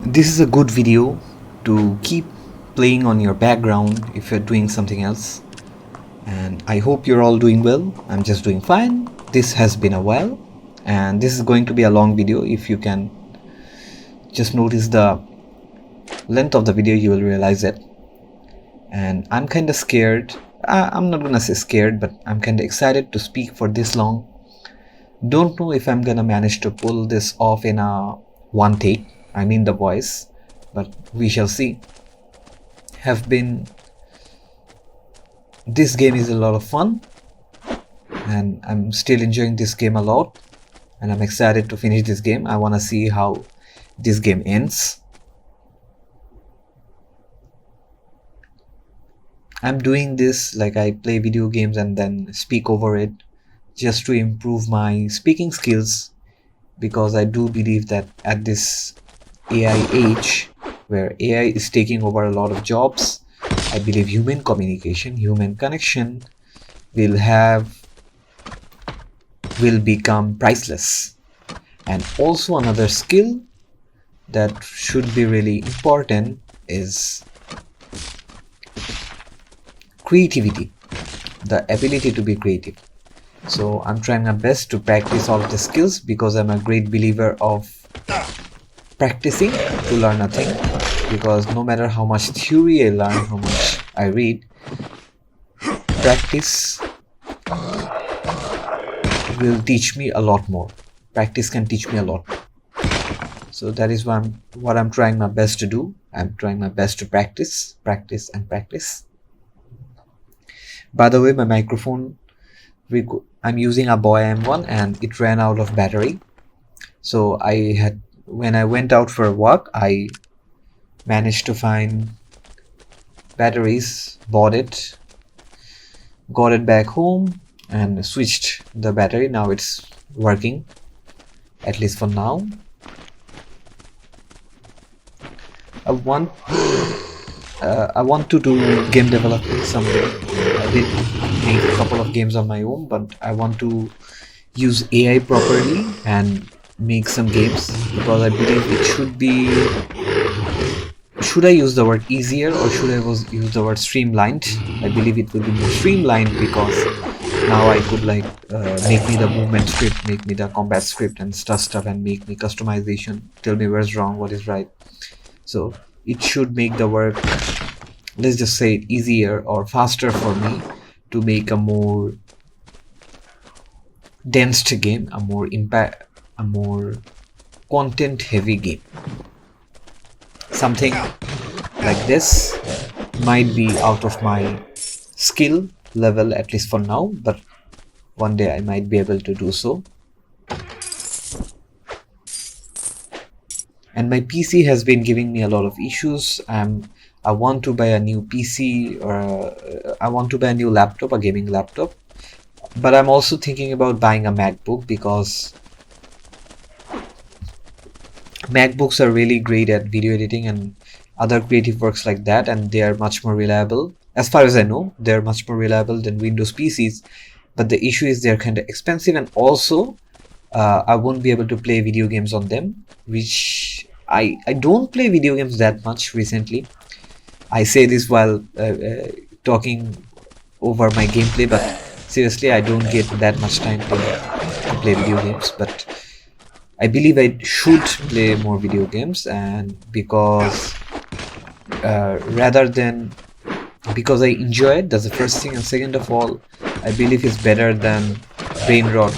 This is a good video to keep playing on your background if you're doing something else. And I hope you're all doing well. I'm just doing fine. This has been a while, and this is going to be a long video. If you can just notice the length of the video, you will realize it. And I'm kind of scared. I'm not gonna say scared, but I'm kind of excited to speak for this long. Don't know if I'm gonna manage to pull this off in a one take. I mean the voice, but we shall see. This game is a lot of fun, and I'm still enjoying this game a lot, and I'm excited to finish this game. I want to see how this game ends. I'm doing this like I play video games and then speak over it just to improve my speaking skills, because I do believe that at this AI age where AI is taking over a lot of jobs, I believe human communication, human connection will become priceless. And also another skill that should be really important is creativity, the ability to be creative. So I'm trying my best to practice all of the skills, because I'm a great believer of practicing to learn a thing. Because no matter how much theory I learn, how much I read, practice will teach me a lot more. Practice can teach me a lot. So that is what I'm trying my best to do. I'm trying my best to practice. By the way, my microphone, I'm using a Boy M1 and it ran out of battery. So when I went out for a walk, I managed to find batteries, bought it, got it back home and switched the battery. Now it's working, at least for now. I want to do game development someday. I did make a couple of games on my own, but I want to use AI properly and make some games, because I believe it should be, should I use the word easier or should I use the word streamlined? I believe it will be more streamlined, because now I could like make me the movement script, make me the combat script and stuff and make me customization, tell me where's wrong, what is right. So it should make the work, let's just say, easier or faster for me to make a more dense game, a more content heavy game. Something like this might be out of my skill level, at least for now, but one day I might be able to do so. And my PC has been giving me a lot of issues. I want to buy a new PC, or I want to buy a new laptop, a gaming laptop. But I'm also thinking about buying a MacBook, because MacBooks are really great at video editing and other creative works like that, and they are much more reliable. As far as I know, they're much more reliable than Windows PCs. But the issue is they're kind of expensive, and also I won't be able to play video games on them, which I don't play video games that much recently. I say this while talking over my gameplay, but seriously, I don't get that much time to play video games. But I believe I should play more video games, and because because I enjoy it, that's the first thing, and second of all, I believe it's better than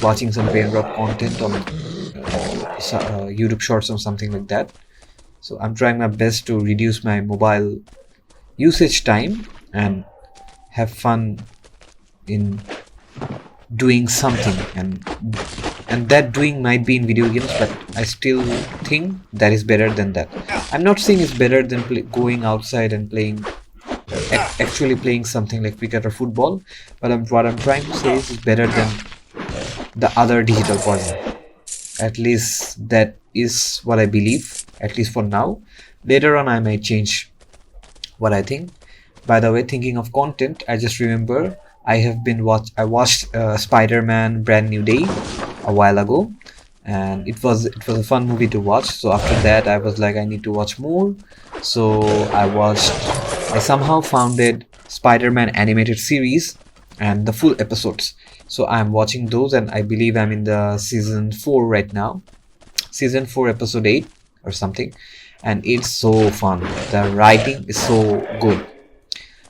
watching some brain rot content on YouTube Shorts or something like that. So I'm trying my best to reduce my mobile usage time and have fun in doing something, and that doing might be in video games, but I still think that is better than that. I'm not saying it's better than going outside and actually playing something like cricket or football, but what I'm trying to say is it's better than the other digital poison. At least that is what I believe, at least for now. Later on I might change what I think. By the way, thinking of content, I just remember I watched Spider-Man Brand New Day a while ago. and it was a fun movie to watch. So after that I was like, I need to watch more. So I somehow founded Spider-Man animated series and the full episodes. So I'm watching those, and I believe I'm in the season 4 right now, season 4 episode 8 or something. And it's so fun, the writing is so good.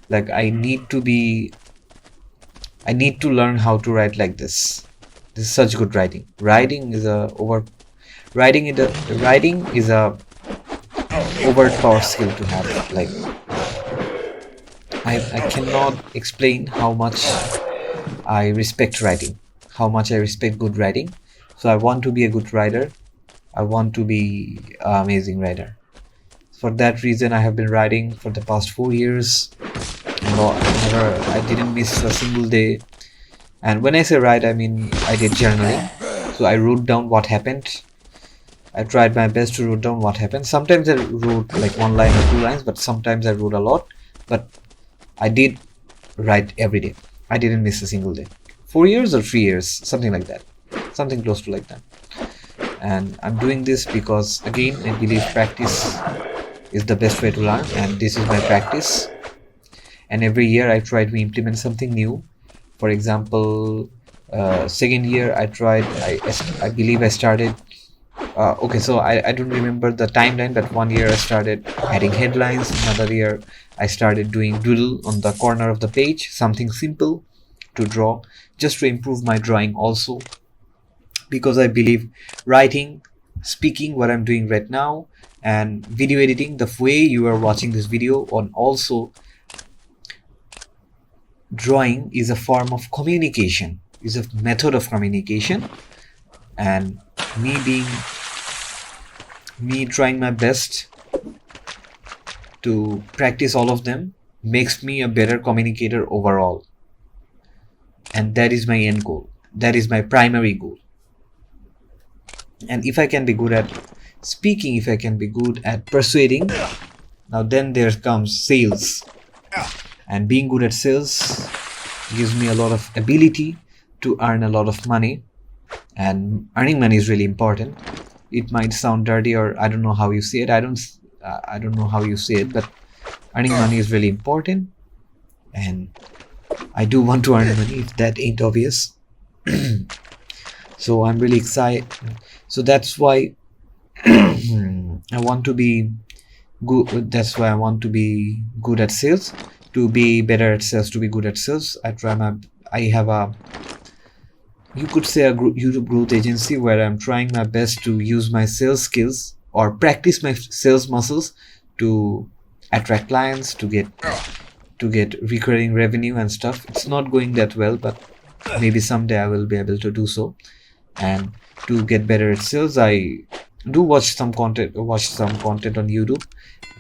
Like I need to learn how to write like this. This is such good writing. Writing is a overpowered skill to have. Like I cannot explain how much I respect writing, how much I respect good writing. So I want to be a good writer. I want to be an amazing writer. For that reason, I have been writing for the past 4 years. No, I didn't miss a single day. And when I say write, I mean I did journaling. So I wrote down what happened. I tried my best to write down what happened. Sometimes I wrote like 1 line or 2 lines, but sometimes I wrote a lot. But I did write every day. I didn't miss a single day. 4 years or 3 years, something like that. Something close to like that. And I'm doing this because, again, I believe practice is the best way to learn, and this is my practice. And every year I try to implement something new. For example, second year I believe I started okay, so I don't remember the timeline, but 1 year I started adding headlines. Another year I started doing doodle on the corner of the page, something simple to draw, just to improve my drawing also. Because I believe writing, speaking, what I'm doing right now, and video editing, the way you are watching this video, and also drawing is a form of communication, is a method of communication. And me trying my best to practice all of them makes me a better communicator overall. And that is my end goal. That is my primary goal. And if I can be good at speaking, if I can be good at persuading, now then there comes sales. And being good at sales gives me a lot of ability to earn a lot of money. And earning money is really important. It might sound dirty, or I don't know how you say it. I don't know how you say it, but earning money is really important. And I do want to earn money, if that ain't obvious. So I'm really excited. So that's why I want to be good. That's why I want to be good at sales, to be better at sales, to be good at sales. I have a, you could say, a YouTube growth agency where I'm trying my best to use my sales skills or practice my sales muscles to attract clients, to get recurring revenue and stuff. It's not going that well, but maybe someday I will be able to do so. And to get better at sales, I do watch some content on YouTube.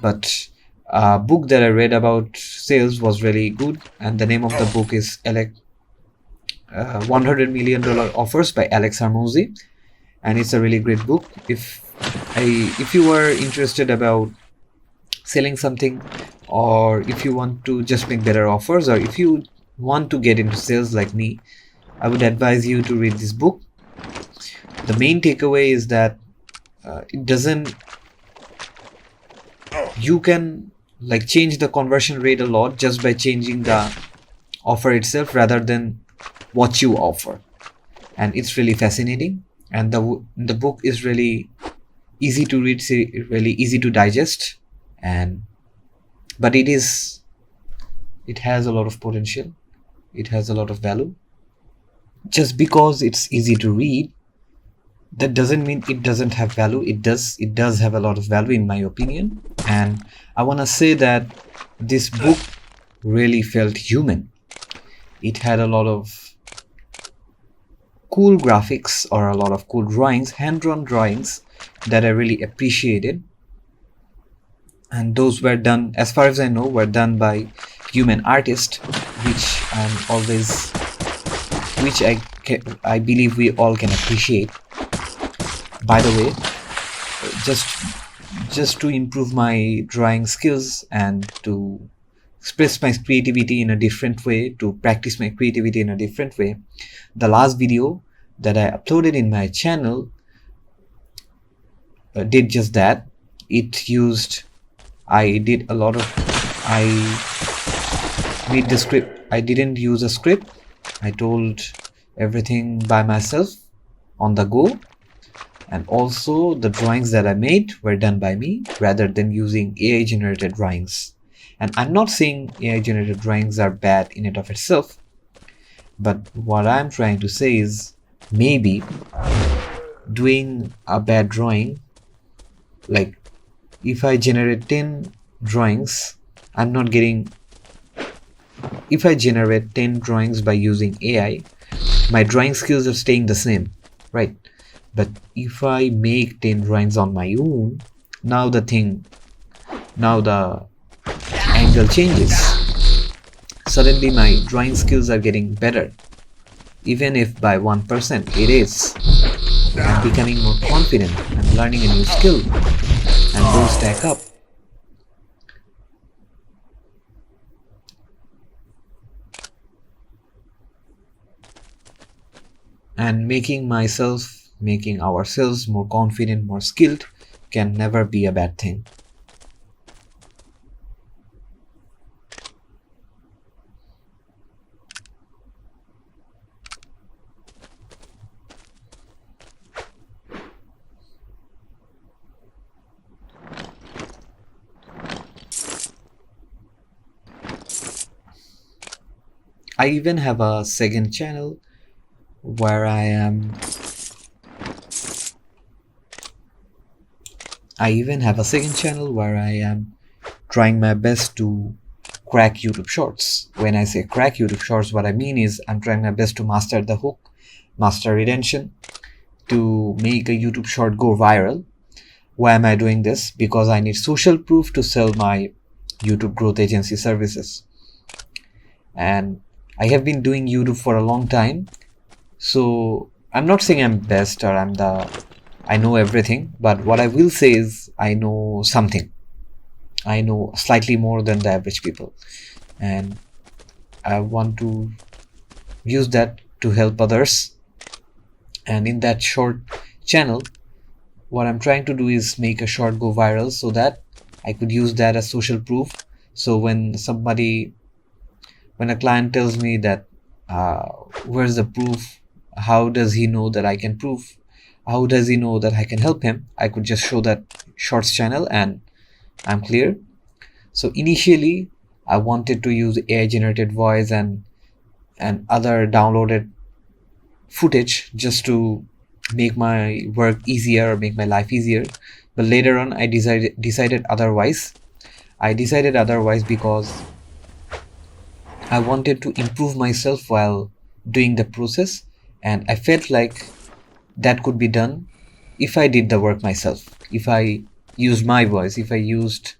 But a book that I read about sales was really good, and the name of the book is $100 million Offers by Alex Hormozi, and it's a really great book. If you are interested about selling something, or if you want to just make better offers, or if you want to get into sales like me, I would advise you to read this book. The main takeaway is that you can like change the conversion rate a lot just by changing the offer itself rather than what you offer. And it's really fascinating, and the book is really easy to read, really easy to digest. But it has a lot of potential, it has a lot of value. Just because it's easy to read, that doesn't mean it doesn't have value. It does have a lot of value, in my opinion. And I want to say that this book really felt human. It had a lot of cool graphics, or a lot of cool drawings, hand-drawn drawings, that I really appreciated. And those were done, as far as I know, were done by human artists, which I believe we all can appreciate. By the way, just to improve my drawing skills and to express my creativity in a different way, to practice my creativity in a different way, the last video that I uploaded in my channel did just that. It used, I did a lot of, I made the script. I didn't use a script. I told everything by myself on the go. And also the drawings that I made were done by me rather than using AI generated drawings. And I'm not saying AI generated drawings are bad in and of itself, but what I'm trying to say is maybe doing a bad drawing, like if I generate 10 drawings, I'm not getting, if I generate 10 drawings by using AI, my drawing skills are staying the same, right? But if I make 10 drawings on my own, now the angle changes. Suddenly my drawing skills are getting better. Even if by 1% it is. I'm becoming more confident. I'm learning a new skill. And those stack up. And making ourselves more confident, more skilled can never be a bad thing. I even have a second channel where I am trying my best to crack YouTube Shorts. When I say crack YouTube Shorts, what I mean is I'm trying my best to master the hook, master retention, to make a YouTube Short go viral. Why am I doing this? Because I need social proof to sell my YouTube growth agency services. And I have been doing YouTube for a long time. So I'm not saying I'm best or I know everything, but what I will say is I know something. I know slightly more than the average people. And I want to use that to help others. And in that short channel, what I'm trying to do is make a short go viral so that I could use that as social proof. So when a client tells me that where's the proof, how does he know that I can prove, how does he know that I can help him, I could just show that shorts channel and I'm clear. So initially I wanted to use AI generated voice and other downloaded footage just to make my work easier or make my life easier, but later on I decided otherwise. I decided otherwise because I wanted to improve myself while doing the process, and I felt like that could be done if I did the work myself, if I used my voice, if I used,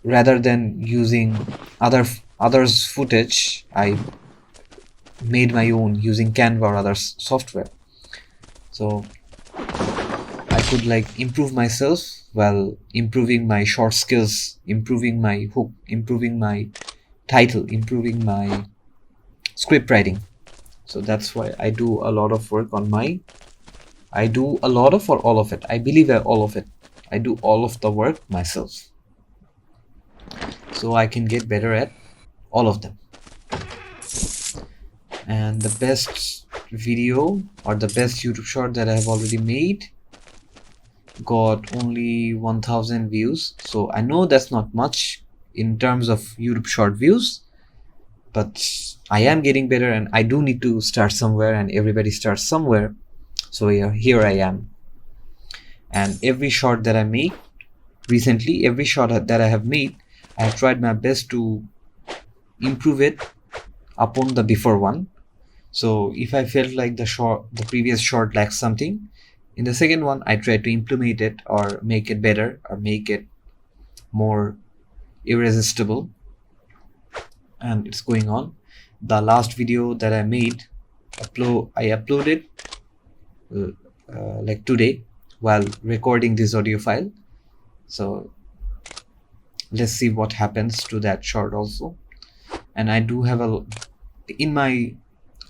rather than using others footage, I made my own using Canva or other software. So I could like improve myself while improving my short skills, improving my hook, improving my title, improving my script writing. So that's why I do a lot of work on I do a lot of or all of it. I believe all of it. I do all of the work myself. So I can get better at all of them. And the best video or the best YouTube short that I have already made got only 1000 views. So I know that's not much in terms of YouTube short views, but I am getting better and I do need to start somewhere, and everybody starts somewhere. So here I am. And every short that I make recently, every short that I have made, I have tried my best to improve it upon the before one. So if I felt like the previous short lacks something, in the second one I try to implement it or make it better or make it more irresistible, and it's going on. The last video that I made, I uploaded like today while recording this audio file. So let's see what happens to that short also. And I do have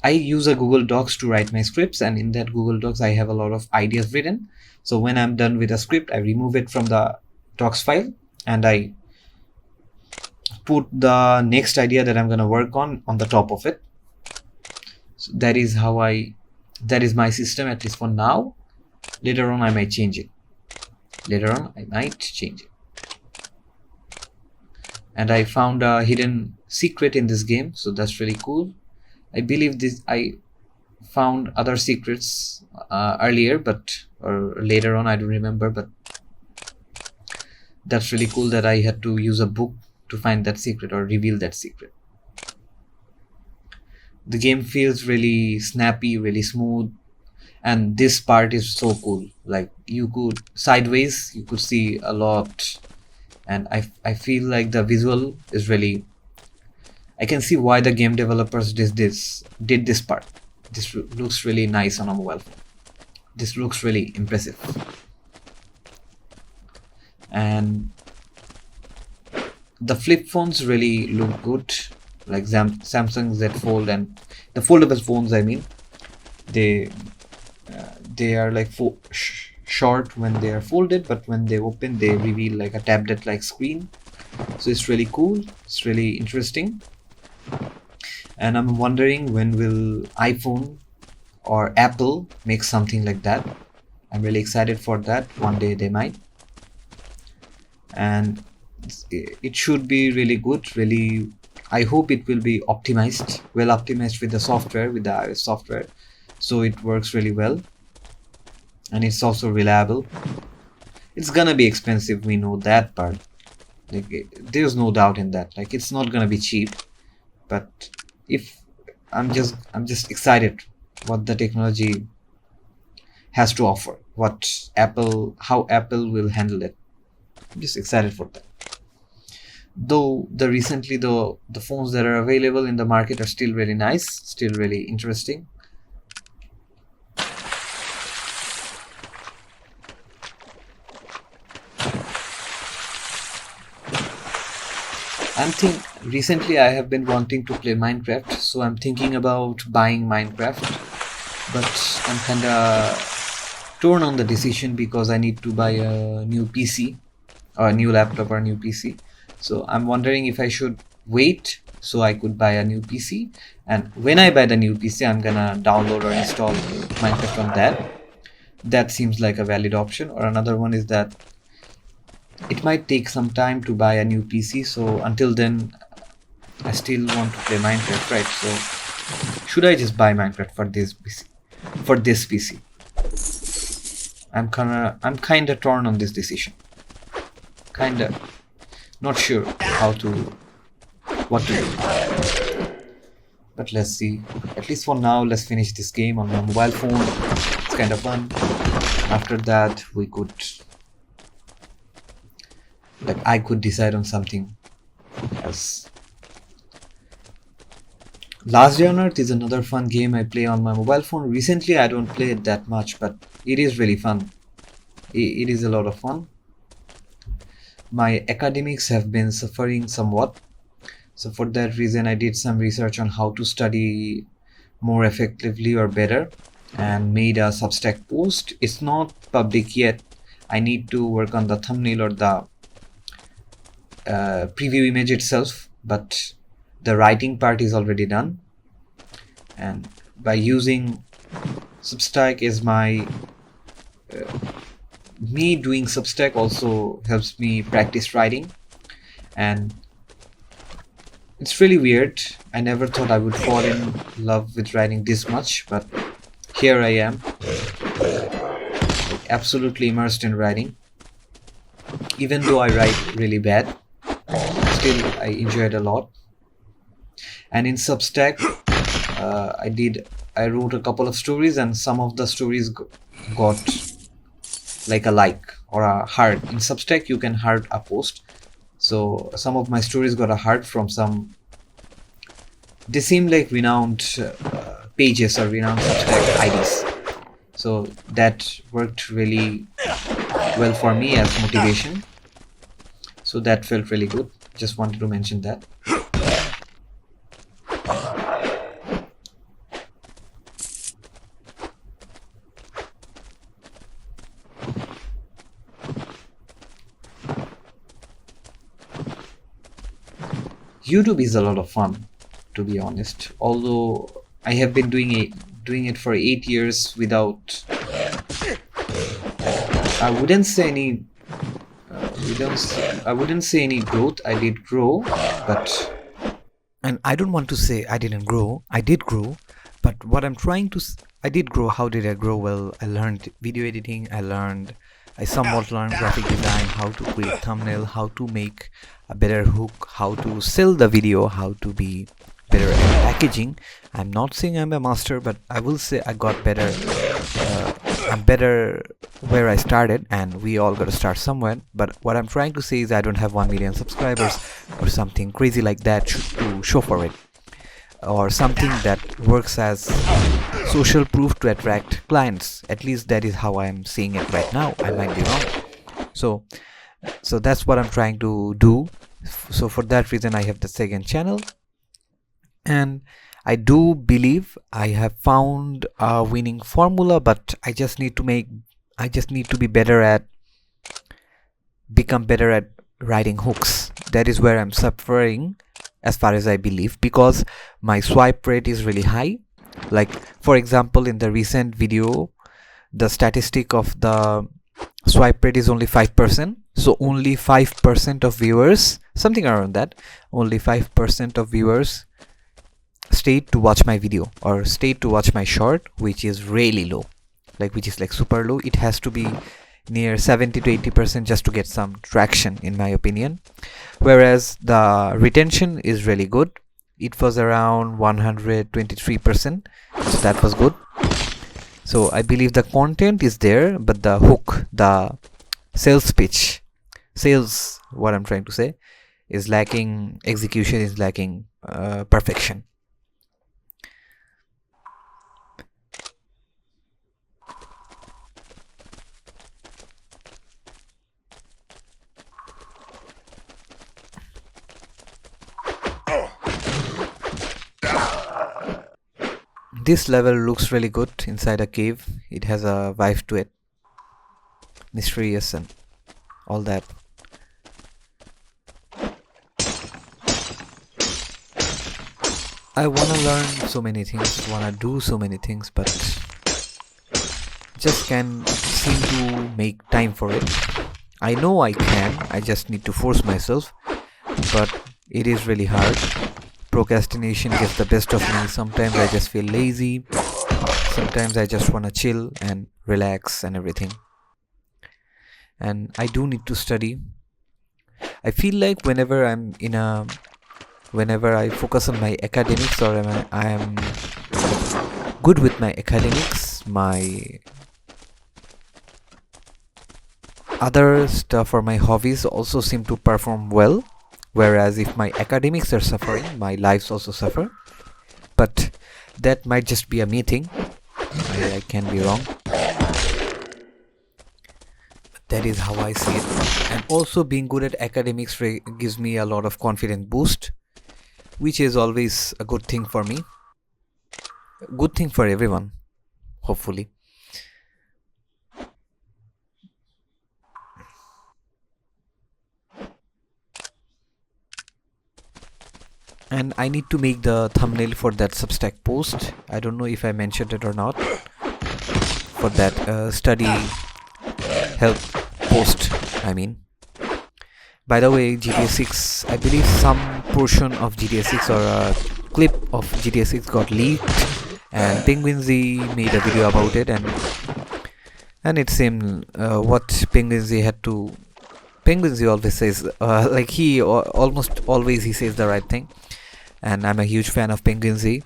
I use a Google Docs to write my scripts, and in that Google Docs I have a lot of ideas written. So when I'm done with a script, I remove it from the docs file and I put the next idea that I'm going to work on the top of it. So that is my system, at least for now. Later on I might change it. And I found a hidden secret in this game, so that's really cool. I believe I found other secrets earlier, or later on, I don't remember, but that's really cool that I had to use a book to find that secret or reveal that secret. The game feels really snappy, really smooth, and this part is so cool. Like, you could see a lot, and I feel like the visual is really, I can see why the game developers did this part. This looks really nice on a mobile phone. This looks really impressive. And the flip phones really look good, like Samsung Z Fold and the foldable phones. I mean, they are like short when they are folded, but when they open, they reveal like a tablet-like screen. So it's really cool. It's really interesting. And I'm wondering, when will iPhone or Apple make something like that? I'm really excited for that. One day they might. And it should be really good. Really, I hope it will be well optimized with the software, with the iOS software, so it works really well. And it's also reliable. It's gonna be expensive, we know that part. Like, there's no doubt in that. Like, it's not gonna be cheap. But if I'm just excited what the technology has to offer, how Apple will handle it. I'm just excited for that. Though the phones that are available in the market are still really nice, still really interesting. Recently I have been wanting to play Minecraft, so I'm thinking about buying Minecraft, but I'm kinda torn on the decision because I need to buy a new PC, or a new laptop or a new PC. So I'm wondering if I should wait so I could buy a new PC, and when I buy the new PC, I'm gonna download or install Minecraft on that. That seems like a valid option. Or another one is that it might take some time to buy a new PC, so until then I still want to play Minecraft, right? So should I just buy Minecraft for this PC? I'm kinda torn on this decision. Kinda not sure what to do. But let's see. At least for now, let's finish this game on my mobile phone. It's kind of fun. After that, I could decide on something else. Last Day on Earth is another fun game I play on my mobile phone. Recently, I don't play it that much, but it is really fun. It is a lot of fun. My academics have been suffering somewhat, so for that reason I did some research on how to study more effectively or better, and made a Substack post. It's not public yet. I need to work on the thumbnail or the preview image itself, but the writing part is already done. And by using Substack as me doing Substack also helps me practice writing, and it's really weird. I never thought I would fall in love with writing this much, but here I am, absolutely immersed in writing. Even though I write really bad, still I enjoy it a lot. And in Substack, I wrote a couple of stories, and some of the stories got like a like or a heart. In Substack you can heart a post, so some of my stories got a heart from some, they seem like renowned pages or renowned Substack IDs, so that worked really well for me as motivation. So that felt really good. Just wanted to mention that. YouTube is a lot of fun, to be honest. Although I have been doing it for 8 years without, I wouldn't say any, I wouldn't say any growth. I did grow, but And I don't want to say I didn't grow. I did grow, but what I'm trying to I did grow. How did I grow? Well, I learned video editing. I somewhat learned graphic design, how to create thumbnail, how to make a better hook, how to sell the video, how to be better at packaging. I'm not saying I'm a master, but I will say I got better. I'm better where I started, and we all got to start somewhere. But what I'm trying to say is I don't have 1 million subscribers or something crazy like that to show for it, or something that works as social proof to attract clients. At least that is how I'm seeing it right now. I might be wrong. So that's what I'm trying to do. So for that reason I have the second channel, and I do believe I have found a winning formula, but I just need to be better at become better at writing hooks. That is where I'm suffering, as far as I believe, because my swipe rate is really high. Like, for example, in the recent video, the statistic of the swipe rate is only 5%. So only 5% of viewers, something around that, only 5% of viewers stayed to watch my video or stayed to watch my short, which is really low, which is like super low. It has to be near 70 to 80% just to get some traction, in my opinion. Whereas the retention is really good. It was around 123%, so that was good. So I believe the content is there, but the hook, the sales pitch, what I'm trying to say, is lacking. Execution is lacking perfection. This level looks really good inside a cave. It has a vibe to it, mysterious and all that. I wanna learn so many things, wanna do so many things, but just can't seem to make time for it. I know I can, I just need to force myself, but it is really hard. Procrastination gets the best of me. Sometimes I just feel lazy, sometimes I just wanna chill and relax and everything. And I do need to study. I feel like whenever I focus on my academics, or I am good with my academics, my other stuff or my hobbies also seem to perform well. Whereas if my academics are suffering, my lives also suffer. But that might just be a me thing. I can be wrong. That is how I see it. And also being good at academics gives me a lot of confidence boost, which is always a good thing for me. Good thing for everyone, hopefully. And I need to make the thumbnail for that Substack post. I don't know if I mentioned it or not. For that study help post, I mean. By the way, GTA 6, I believe some portion of GTA 6 or a clip of GTA 6 got leaked, and Penguin Z made a video about it, and it seemed what Penguin Z had to. Penguin Z always says, he almost always he says the right thing, and I'm a huge fan of Penguin Z.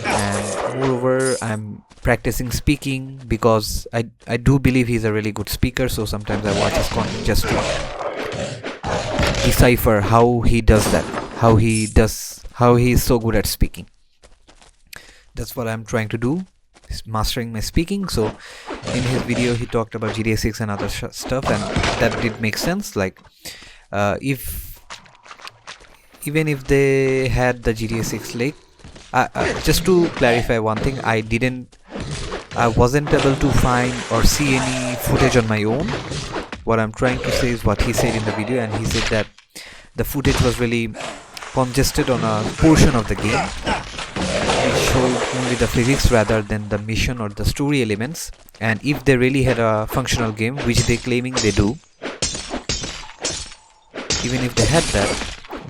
And moreover, I'm practicing speaking because I do believe he's a really good speaker. So sometimes I watch his content just to decipher how he does that, how he is so good at speaking. That's what I'm trying to do, is mastering my speaking. So in his video he talked about GTA 6 and other stuff, and that did make sense. Even if they had the GTA 6 leak, just to clarify one thing, I wasn't able to find or see any footage on my own. What I'm trying to say is what he said in the video, and he said that the footage was really congested on a portion of the game, which showed only the physics rather than the mission or the story elements. And if they really had a functional game, which they claiming they do, even if they had that,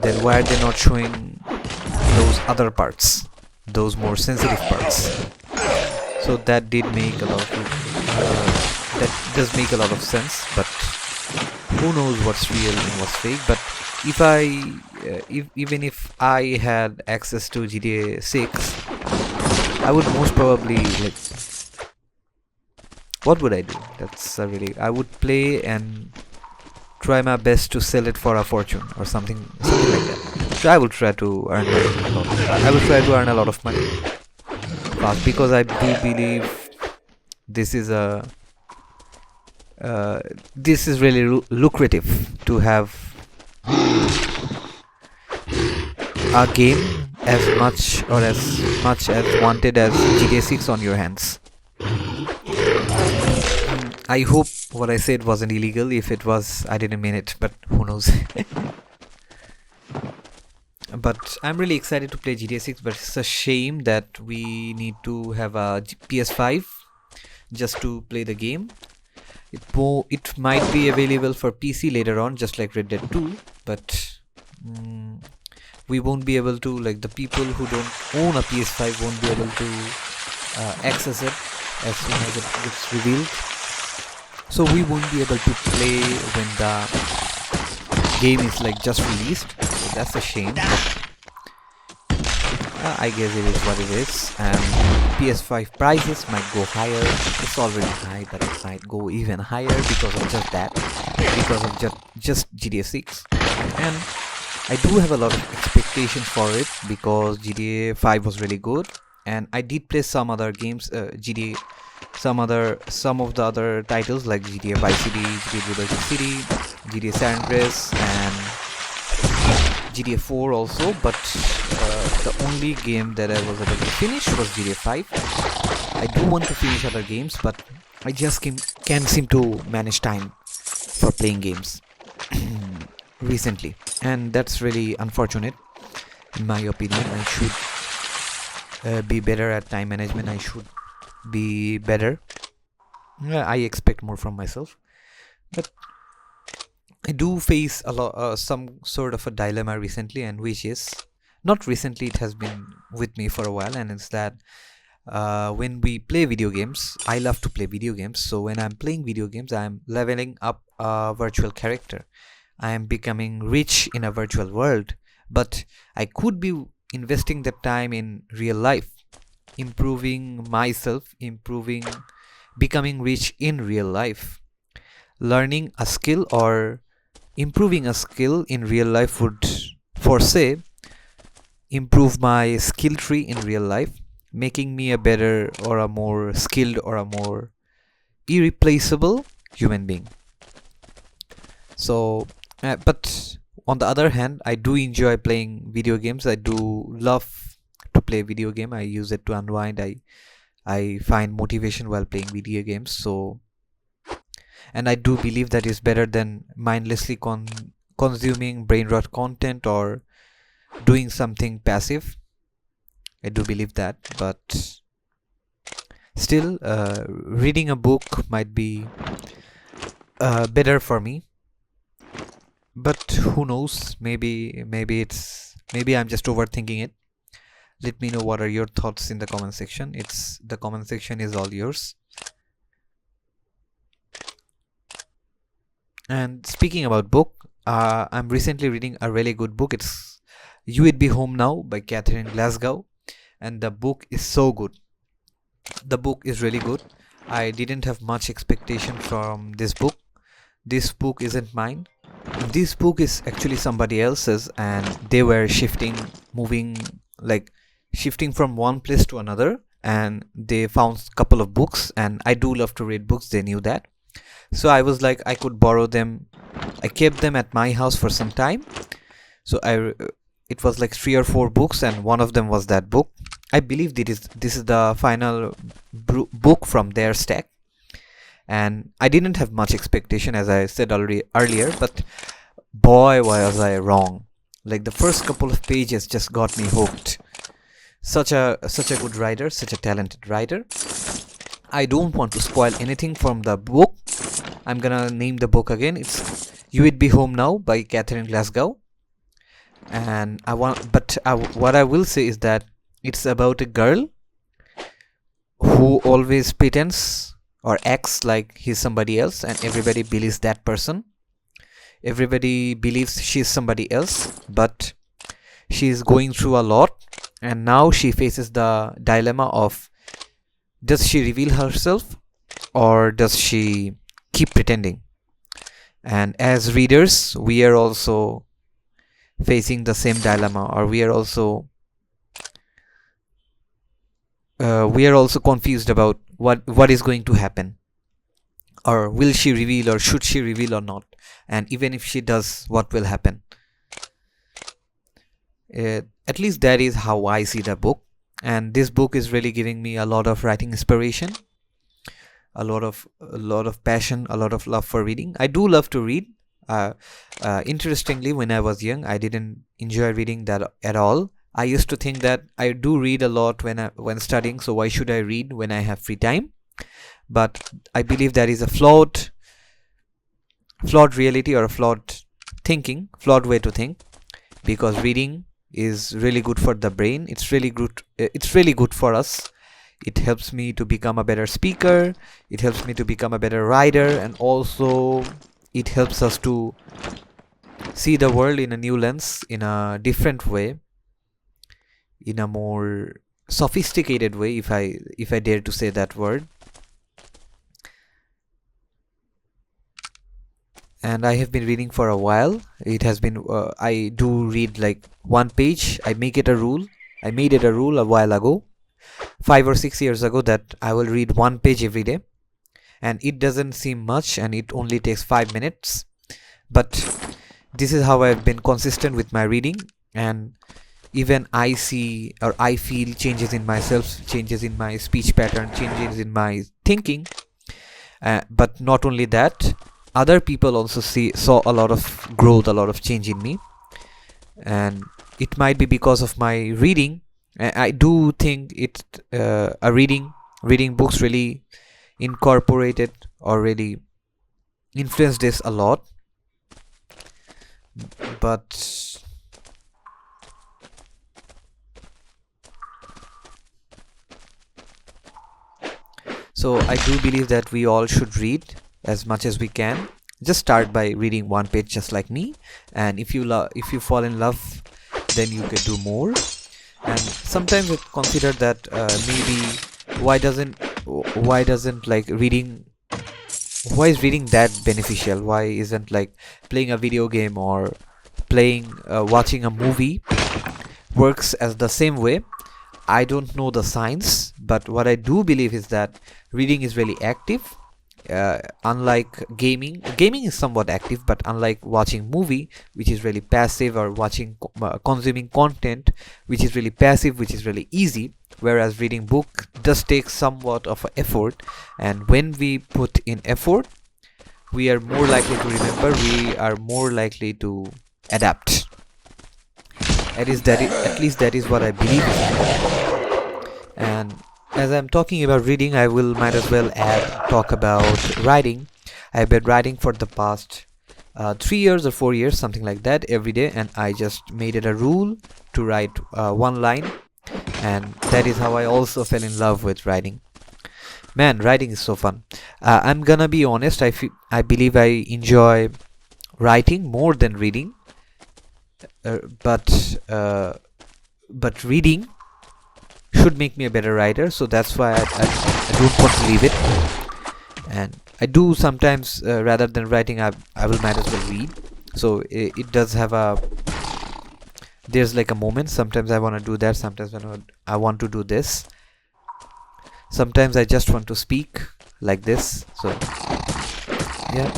then why are they not showing those other parts, those more sensitive parts? So that did make a lot of that does make a lot of sense, but who knows what's real and what's fake. But even if I had access to GTA 6, I would most probably, like, what would I do? That's a really, I would play and try my best to sell it for a fortune or something like that. So I will try to earn a lot of money fast, because I do believe this is a this is really lucrative to have a game as much as wanted as GTA 6 on your hands. I hope what I said wasn't illegal. If it was, I didn't mean it, but who knows. But I'm really excited to play GTA 6, but it's a shame that we need to have a PS5 just to play the game. It might be available for PC later on, just like Red Dead 2, but we won't be able to, like, the people who don't own a PS5 won't be able to access it as soon as it gets revealed. So we won't be able to play when the game is like just released. So that's a shame, but I guess it is what it is. And PS5 prices might go higher. It's already high, but it might go even higher because of just that, because of just GTA 6. And I do have a lot of expectations for it because GTA 5 was really good, and I did play some other games, some of the other titles like GTA Vice City, GTA Liberty City, GTA San Andreas, and GTA 4 also. But the only game that I was able to finish was GTA 5. I do want to finish other games, but I just can't seem to manage time for playing games recently, and that's really unfortunate. In my opinion, I should be better at time management. I should be better. I expect more from myself, but I do face a lot, some sort of a dilemma recently, and which is not recently. It has been with me for a while, and it's that when we play video games, I love to play video games. So when I'm playing video games, I'm leveling up a virtual character. I am becoming rich in a virtual world, but I could be investing that time in real life, improving myself, becoming rich in real life. Learning a skill or improving a skill in real life would, for say, improve my skill tree in real life, making me a better or a more skilled or a more irreplaceable human being. So, but on the other hand, I do enjoy playing video games. I do love to play video game. I use it to unwind. I find motivation while playing video games. So, and I do believe that is better than mindlessly consuming brain rot content or doing something passive. I do believe that, but still, reading a book might be better for me. But who knows? Maybe I'm just overthinking it. Let me know what are your thoughts in the comment section. The comment section is all yours. And speaking about book, I'm recently reading a really good book. It's You Would Be Home Now by Catherine Glasgow, and the book is so good. The book is really good. I didn't have much expectation from this book. This book isn't mine. This book is actually somebody else's, and they were shifting from one place to another, and they found a couple of books, and I do love to read books. They knew that. So I was like, I could borrow them. I kept them at my house for some time. So it was like 3 or 4 books, and one of them was that book. I believe this is the final book from their stack. And I didn't have much expectation, as I said already earlier, but boy was I wrong. Like the first couple of pages just got me hooked. Such a good writer, such a talented writer. I don't want to spoil anything from the book. I'm gonna name the book again. It's You Would Be Home Now by Catherine Glasgow. And what I will say is that it's about a girl who always pretends or acts like he's somebody else, and everybody believes that person. Everybody believes she's somebody else, but she's going through a lot, and now she faces the dilemma of, does she reveal herself or does she keep pretending? And as readers, we are also facing the same dilemma, or we are also confused about what is going to happen, or will she reveal, or should she reveal or not, and even if she does, what will happen. At least that is how I see the book, and this book is really giving me a lot of writing inspiration, a lot of passion, a lot of love for reading. I do love to read. Interestingly, when I was young, I didn't enjoy reading that at all. I used to think that I do read a lot when studying, so why should I read when I have free time? But I believe that is a flawed reality, or a flawed way to think, because reading is really good for the brain. It's really good for us. It helps me to become a better speaker, it helps me to become a better writer, and also it helps us to see the world in a new lens, in a different way, in a more sophisticated way, if I dare to say that word. And I have been reading for a while. It has been I do read like one page. I made it a rule a while ago, 5 or 6 years ago, that I will read one page every day. And it doesn't seem much, and it only takes 5 minutes, but this is how I've been consistent with my reading. And even I see, or I feel, changes in myself, changes in my speech pattern, changes in my thinking. But not only that, other people also saw a lot of growth, a lot of change in me, and it might be because of my reading. I do think reading books really incorporated or really influenced this a lot. But so I do believe that we all should read as much as we can. Just start by reading one page, just like me, and if you fall in love, then you can do more. And sometimes I consider that maybe why doesn't like reading, why is reading that beneficial? Why isn't like playing a video game or watching a movie works as the same way? I don't know the science, but what I do believe is that reading is really active. Unlike gaming is somewhat active, but unlike watching movie, which is really passive, or consuming content, which is really passive, which is really easy, whereas reading book does take somewhat of an effort. And when we put in effort, we are more likely to remember, we are more likely to adapt. At least that is what I believe is important. And as I'm talking about reading, I will might as well talk about writing. I've been writing for the past 3 years or 4 years, something like that, every day, and I just made it a rule to write one line, and that is how I also fell in love with writing. Man, writing is so fun. I'm gonna be honest, I believe I enjoy writing more than reading, but reading should make me a better writer, so that's why I don't want to leave it. And I do sometimes, rather than writing, I will might as well read. So it does have there's like a moment. Sometimes I want to do that, sometimes I want to do this, sometimes I just want to speak like this. So yeah,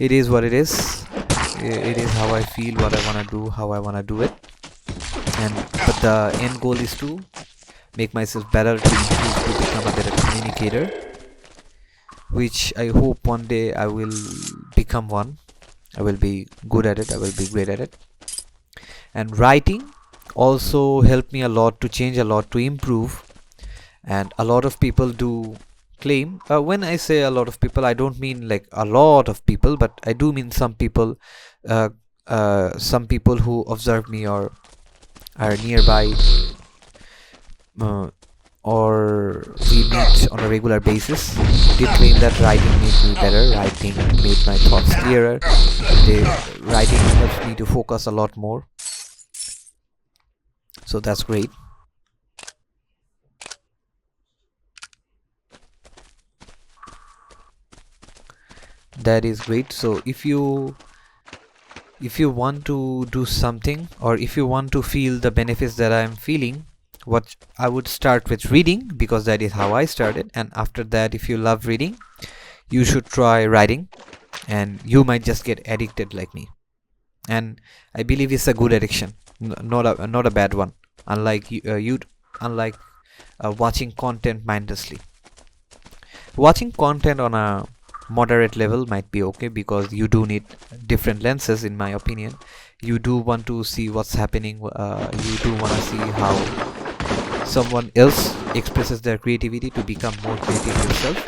it is what it is. It is how I feel, what I want to do, how I want to do it. But the end goal is to make myself better, to become a better communicator, which I hope one day I will become one. I will be good at it, I will be great at it. And writing also helped me a lot to change, a lot to improve. And a lot of people do claim, when I say a lot of people, I don't mean like a lot of people, but I do mean uh, some people who observe me or are nearby, uh, or we meet on a regular basis, did claim that writing made me better, writing made my thoughts clearer, writing helps me to focus a lot more. So that's great. That is great. So if you want to do something, or if you want to feel the benefits that I'm feeling, what I would start with reading, because that is how I started. And after that, if you love reading, you should try writing, and you might just get addicted like me. And I believe it's a good addiction, not a bad one. Unlike unlike watching content mindlessly. Watching content on a moderate level might be okay, because you do need different lenses, in my opinion. You do want to see what's happening, you do want to see how someone else expresses their creativity to become more creative yourself.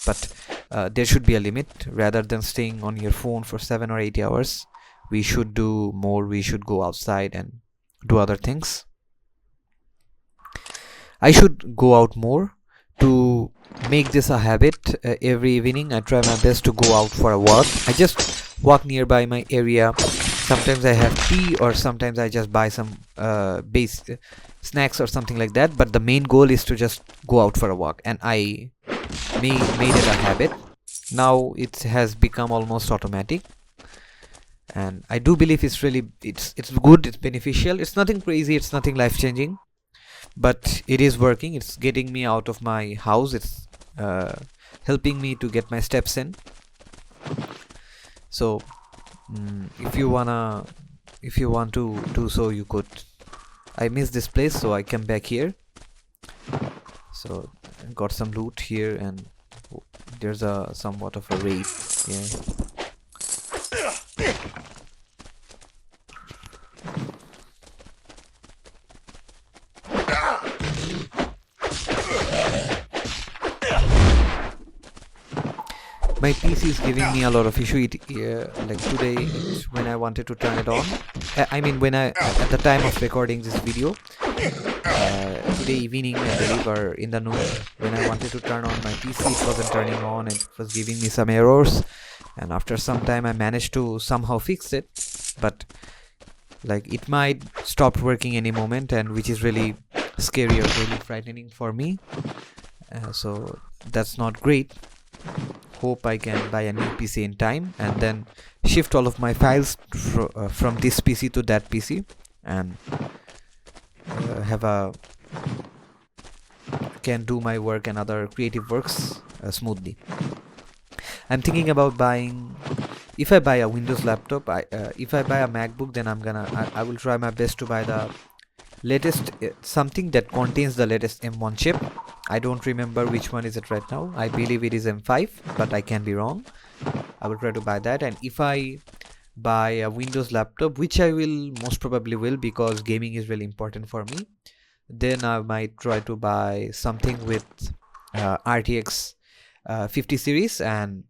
But there should be a limit. Rather than staying on your phone for 7 or 8 hours, we should do more. We should go outside and do other things. I should go out more. To make this a habit, every evening I try my best to go out for a walk. I just walk nearby my area. Sometimes I have tea, or sometimes I just buy some base snacks or something like that. But the main goal is to just go out for a walk, and I made it a habit. Now it has become almost automatic, and I do believe it's really it's good, it's beneficial. It's nothing crazy, it's nothing life changing, but it is working. It's getting me out of my house. It's helping me to get my steps in. So if you want to do so, you could. I miss this place, so I came back here. So I got some loot here, and there's a somewhat of a raid. Yeah. My PC is giving me a lot of issue. Like today, when I wanted to turn it on, I mean when I at the time of recording this video, today evening I believe, or in the noon, when I wanted to turn on my PC, it wasn't turning on. It was giving me some errors, and after some time I managed to somehow fix it. But like it might stop working any moment, and which is really scary or really frightening for me. So that's not great. Hope I can buy a new PC in time, and then shift all of my files from this PC to that PC, and can do my work and other creative works smoothly. I'm thinking about buying. If I buy a Windows laptop, if I buy a MacBook, then I will try my best to buy the latest, something that contains the latest M1 chip. I don't remember which one is it right now. I believe it is M5, but I can be wrong. I will try to buy that. And if I buy a Windows laptop, which I will most probably will, because gaming is really important for me, then I might try to buy something with RTX 50 series, and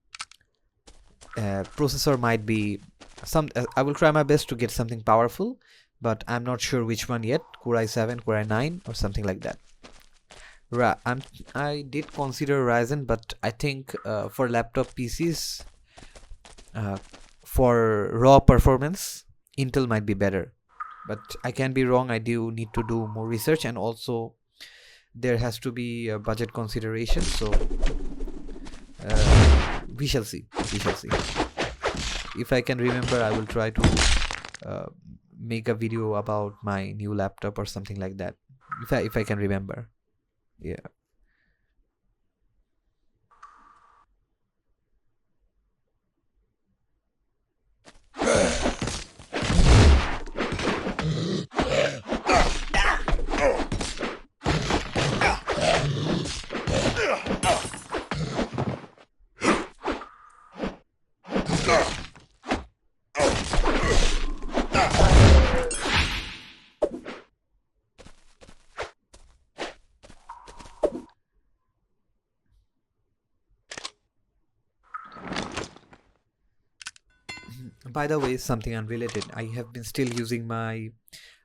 processor might be some. I will try my best to get something powerful, but I'm not sure which one yet. Core i7, Core i9, or something like that. I did consider Ryzen, but I think for laptop PCs, for raw performance, Intel might be better. But I can be wrong. I do need to do more research, and also there has to be a budget consideration. So we shall see. We shall see. If I can remember, I will try to make a video about my new laptop or something like that. If I can remember. Yeah. By the way, something unrelated. I have been still using my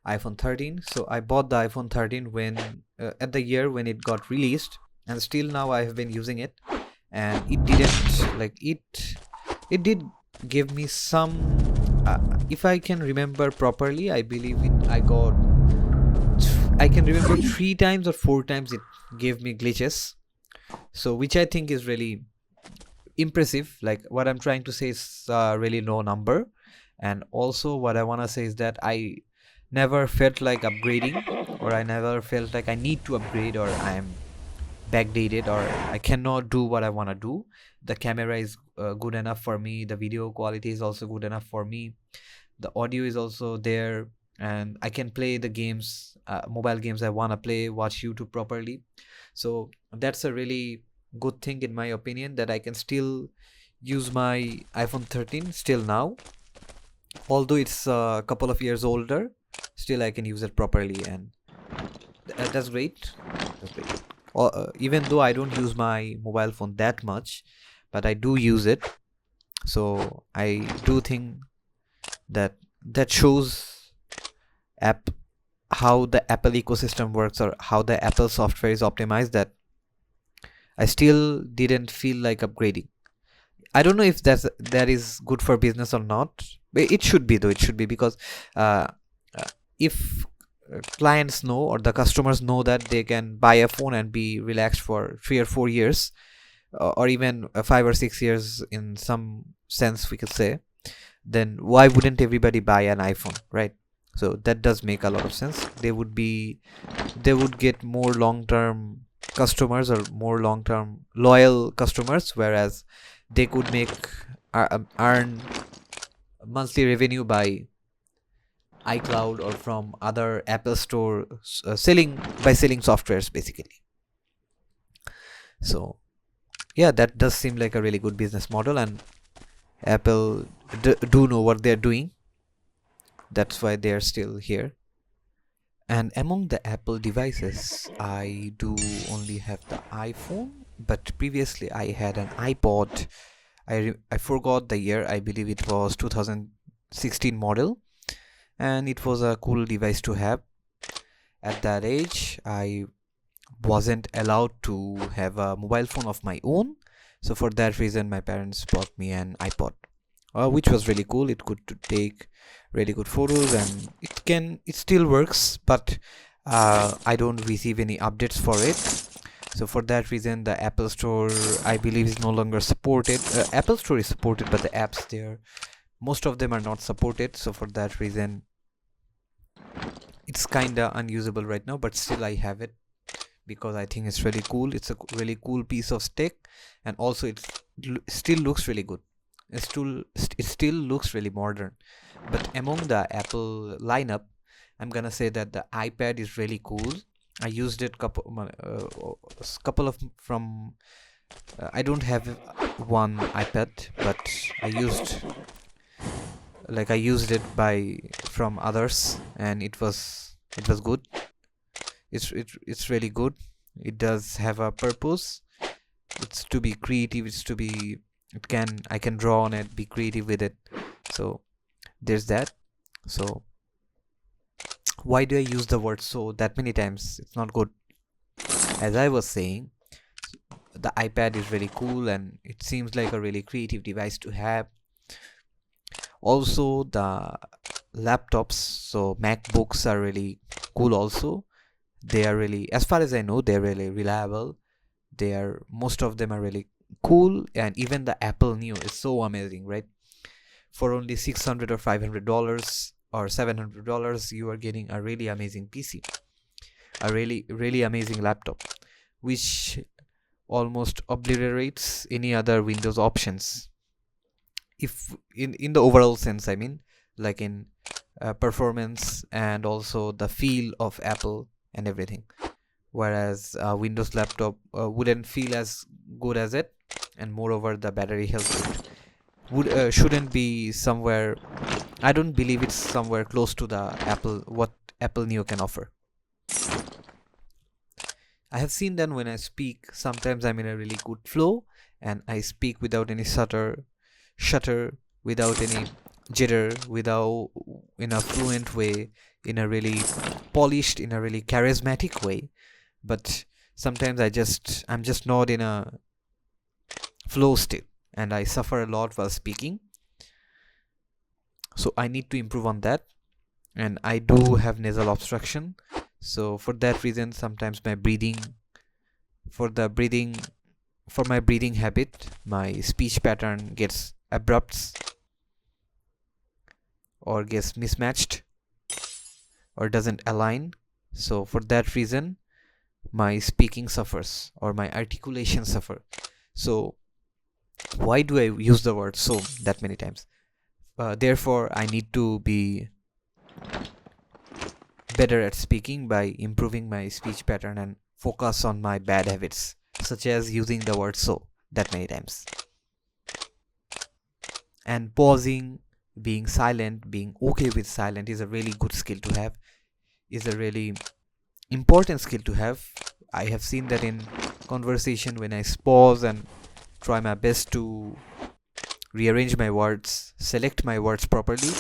iPhone 13. So I bought the iPhone 13 when at the year when it got released, and still now I have been using it, and it didn't like it did give me some. If I can remember properly, I believe I got. I can remember 3 times or 4 times it gave me glitches. So which I think is really impressive. Like what I'm trying to say is really low number, and also what I want to say is that I never felt like upgrading, or I never felt like I need to upgrade, or I'm backdated, or I cannot do what I want to do. The camera is good enough for me, the video quality is also good enough for me, the audio is also there, and I can play the games, mobile games I want to play, watch YouTube properly. So that's a really good thing in my opinion, that I can still use my iPhone 13 still now, although it's a couple of years older. Still I can use it properly, and that's great. That's great. Even though I don't use my mobile phone that much, but I do use it. So I do think that that shows app how the Apple ecosystem works, or how the Apple software is optimized, that I still didn't feel like upgrading. I don't know if that is good for business or not. But it should be, though. It should be, because uh, if clients know, or the customers know, that they can buy a phone and be relaxed for 3 or 4 years, or even 5 or 6 years in some sense we could say, then why wouldn't everybody buy an iPhone, right? So that does make a lot of sense. They would get more long term customers, or more long term loyal customers, whereas they could make earn monthly revenue by iCloud or from other Apple Store, selling softwares basically. So yeah, that does seem like a really good business model, and Apple do know what they're doing. That's why they're still here. And among the Apple devices, I do only have the iPhone, but previously I had an iPod. I forgot the year. I believe it was 2016 model, and it was a cool device to have. At that age, I wasn't allowed to have a mobile phone of my own, so for that reason my parents bought me an iPod, which was really cool. It could take really good photos, and it still works, but I don't receive any updates for it. So for that reason, the Apple Store, I believe, is no longer supported. Apple Store is supported, but the apps there, most of them are not supported. So for that reason, it's kinda unusable right now, but still I have it because I think it's really cool. It's a really cool piece of tech, and also it still looks really good. It still looks really modern. But among the Apple lineup, I'm gonna say that the iPad is really cool. I used it couple of from. I don't have one iPad, but I used it by from others, and it was good. It's really good. It does have a purpose. It's to be creative. I can draw on it, be creative with it. So there's that. So why do I use the word so that many times? It's not good. As I was saying, the iPad is really cool, and it seems like a really creative device to have. Also the laptops, so MacBooks are really cool also. They are really, as far as I know, they're really reliable. Most of them are really cool, and even the Apple Neo is so amazing, right? For only $600 or $500 or $700, you are getting a really amazing PC, a really amazing laptop, which almost obliterates any other Windows options. If in the overall sense, I mean, like in performance and also the feel of Apple and everything, whereas Windows laptop wouldn't feel as good as it, and moreover the battery health shouldn't be somewhere. I don't believe it's somewhere close to the what Apple Neo can offer. I have seen that when I speak, sometimes I'm in a really good flow, and I speak without any shutter, without any jitter without in a fluent way, in a really polished, in a really charismatic way. But sometimes I'm just not in a flow state, and I suffer a lot while speaking. So I need to improve on that. And I do have nasal obstruction, so for that reason sometimes my breathing for the breathing for my breathing habit, my speech pattern gets abrupt or gets mismatched or doesn't align. So for that reason my speaking suffers or my articulation suffer. So why do I use the word so that many times? Therefore I need to be better at speaking by improving my speech pattern and focus on my bad habits, such as using the word so that many times. And pausing, being silent, being okay with silent is a really good skill to have, is a really important skill to have. I have seen that in conversation when I pause and try my best to rearrange my words, select my words properly,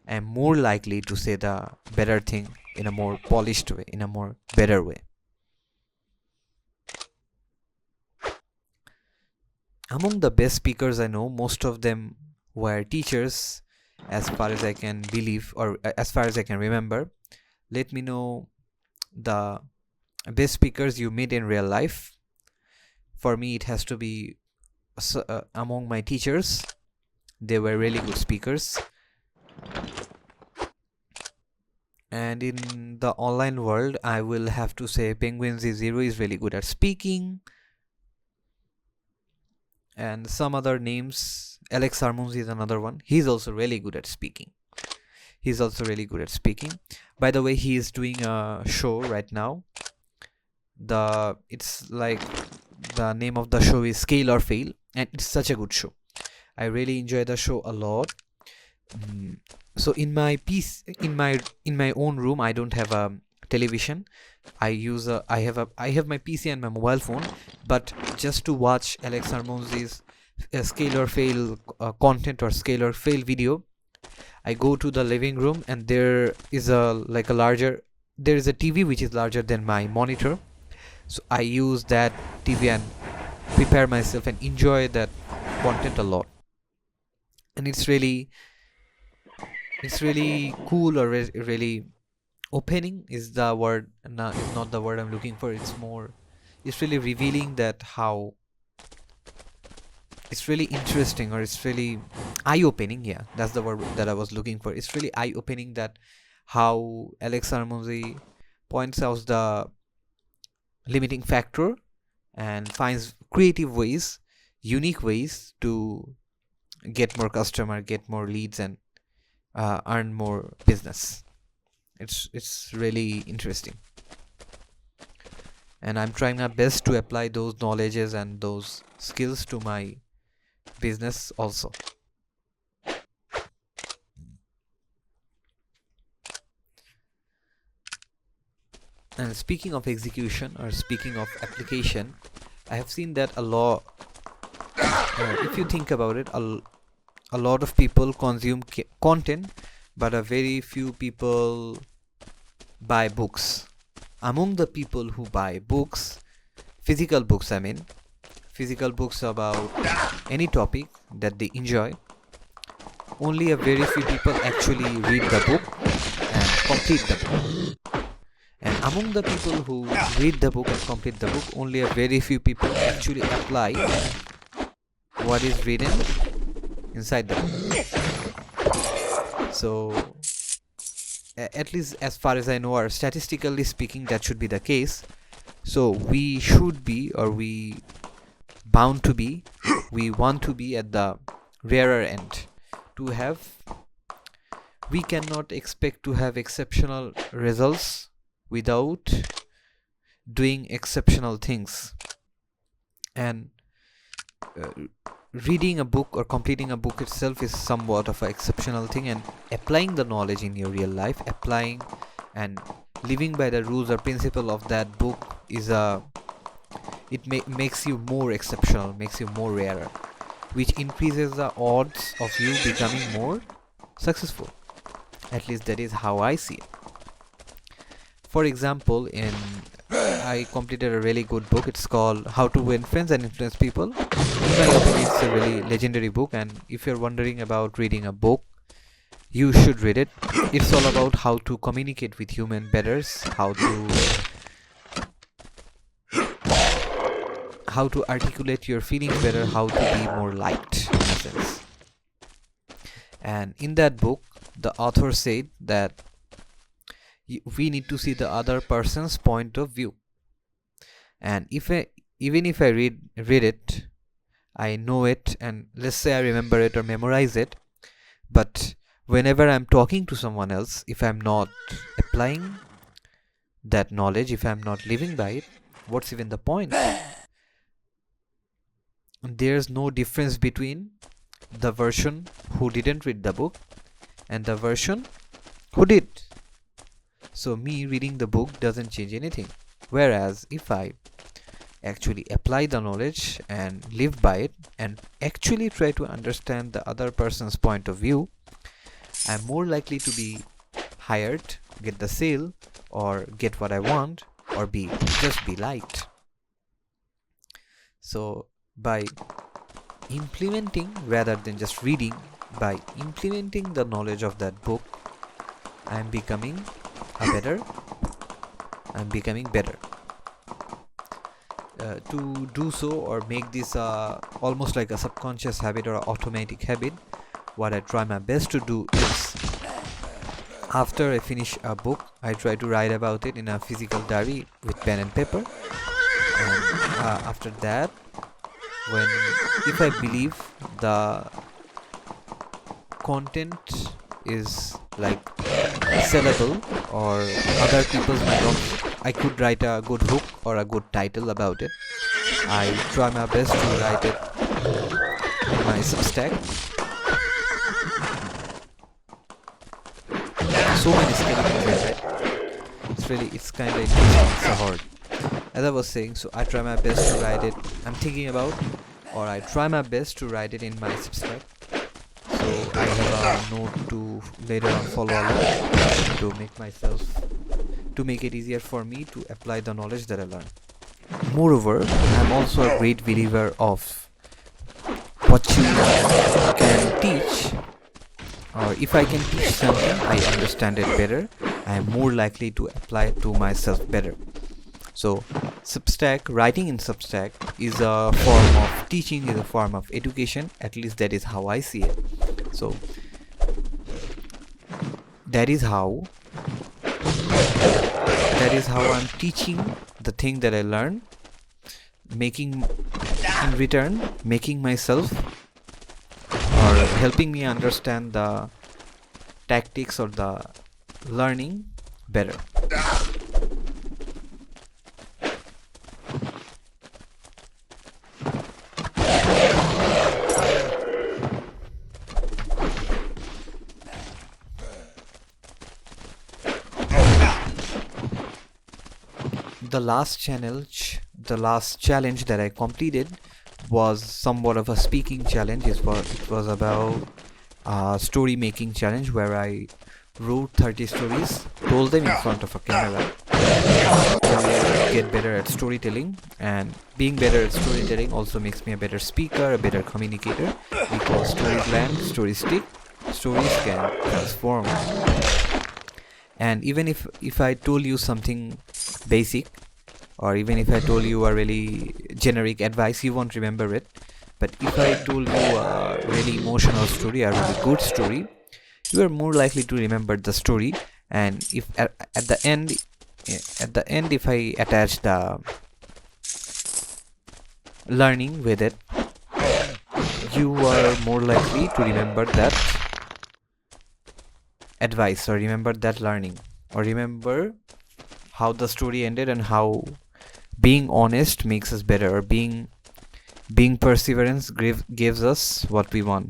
I am more likely to say the better thing in a more polished way, in a more better way. Among the best speakers I know, most of them were teachers, as far as I can believe, or as far as I can remember. Let me know the best speakers you meet in real life. For me, it has to be among my teachers. They were really good speakers. And in the online world, I will have to say Penguin Z0 is really good at speaking. And some other names, Alex Armons is another one. He's also really good at speaking. By the way, he is doing a show right now. It's like the name of the show is Scale or Fail, and it's such a good show. I really enjoy the show a lot. So in my own room, I don't have a television. I have my PC and my mobile phone, but just to watch Alex Armonzi's Scale or Fail content or Scale or Fail video, I go to the living room, and there is a TV which is larger than my monitor. So I use that TV and prepare myself and enjoy that content a lot. And it's really cool, or really opening is the word, is not the word I'm looking for. It's really revealing that how it's really interesting, or it's really eye-opening. Yeah, that's the word that I was looking for. It's really eye-opening that how Alex Armonzi points out the limiting factor and finds creative ways, unique ways to get more customer, get more leads, and earn more business. It's really interesting, and I'm trying my best to apply those knowledges and those skills to my business also. And speaking of execution, or speaking of application, I have seen that a lot. If you think about it, a lot of people consume content, but a very few people buy books. Among the people who buy books, physical books about any topic that they enjoy, only a very few people actually read the book and complete the book. And among the people who read the book and complete the book, only a very few people actually apply what is written inside the book. So at least as far as I know, or statistically speaking, that should be the case. So we should be, or we want to be at the rarer end. We cannot expect to have exceptional results without doing exceptional things. And reading a book or completing a book itself is somewhat of an exceptional thing, and applying the knowledge in your real life, applying and living by the rules or principle of that book makes you more exceptional, makes you more rarer, which increases the odds of you becoming more successful. At least that is how I see it. For example, I completed a really good book. It's called How to Win Friends and Influence People. In my opinion, it's a really legendary book, and if you're wondering about reading a book, you should read it. It's all about how to communicate with human better, how to articulate your feelings better, how to be more liked in a sense. And in that book, the author said that we need to see the other person's point of view. And even if I read it, I know it, and let's say I remember it or memorize it, but whenever I'm talking to someone else, if I'm not applying that knowledge, if I'm not living by it, what's even the point? There's no difference between the version who didn't read the book and the version who did. So me reading the book doesn't change anything. Whereas if I actually apply the knowledge and live by it and actually try to understand the other person's point of view, I'm more likely to be hired, get the sale, or get what I want, or just be liked. So by implementing rather than just reading, by implementing the knowledge of that book, I'm becoming better. To do so or make this almost like a subconscious habit or automatic habit, what I try my best to do is, after I finish a book, I try to write about it in a physical diary with pen and paper. And after that, if I believe the content is like sellable or other people's might also, I could write a good hook or a good title about it. I try my best to write it in my Substack. So many skeleton threads. It's kind of interesting. It's hard. As I was saying, so I try my best to write it. I try my best to write it in my Substack. So I have a note to later on follow along to make it easier for me to apply the knowledge that I learned. Moreover, I'm also a great believer of what you can teach, or if I can teach something, I understand it better, I am more likely to apply it to myself better. So writing in Substack is a form of teaching, is a form of education. At least that is how I see it. So that is how I'm teaching the thing that I learned, making myself or helping me understand the tactics or the learning better. The last challenge that I completed was somewhat of a speaking challenge. It was about a story making challenge where I wrote 30 stories, told them in front of a camera to get better at storytelling. And being better at storytelling also makes me a better speaker, a better communicator, because stories land, stories stick, stories can transform. And even if I told you something basic, or even if I told you a really generic advice, you won't remember it. But if I told you a really emotional story, a really good story, you are more likely to remember the story. And if at the end if I attach the learning with it, you are more likely to remember that advice, or remember that learning, or remember how the story ended, and how being honest makes us better, or being perseverance gives us what we want.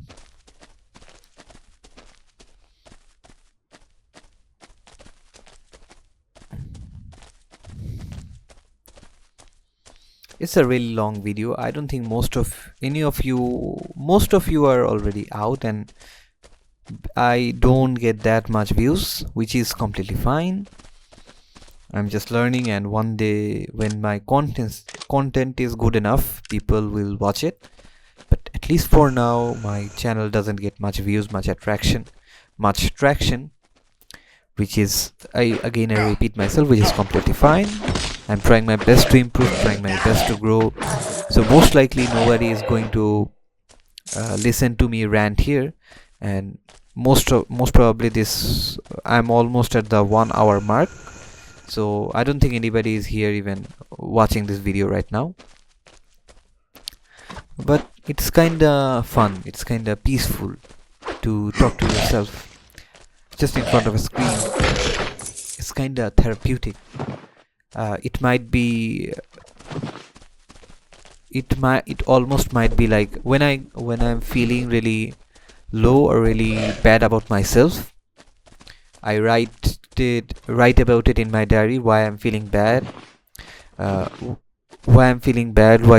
It's a really long video. I don't think most of you are already out, and I don't get that much views, which is completely fine. I'm just learning, and one day when my content is good enough, people will watch it. But at least for now, my channel doesn't get much views, much traction, which is, I repeat myself, which is completely fine. I'm trying my best to improve, trying my best to grow. So most likely nobody is going to listen to me rant here, and most probably this, I'm almost at the 1 hour mark. So I don't think anybody is here even watching this video right now. But it's kinda fun, it's kinda peaceful to talk to yourself just in front of a screen. It's kinda therapeutic. It might be, it almost might be like when I'm feeling really low or really bad about myself, I write about it in my diary, why I'm feeling bad, uh, why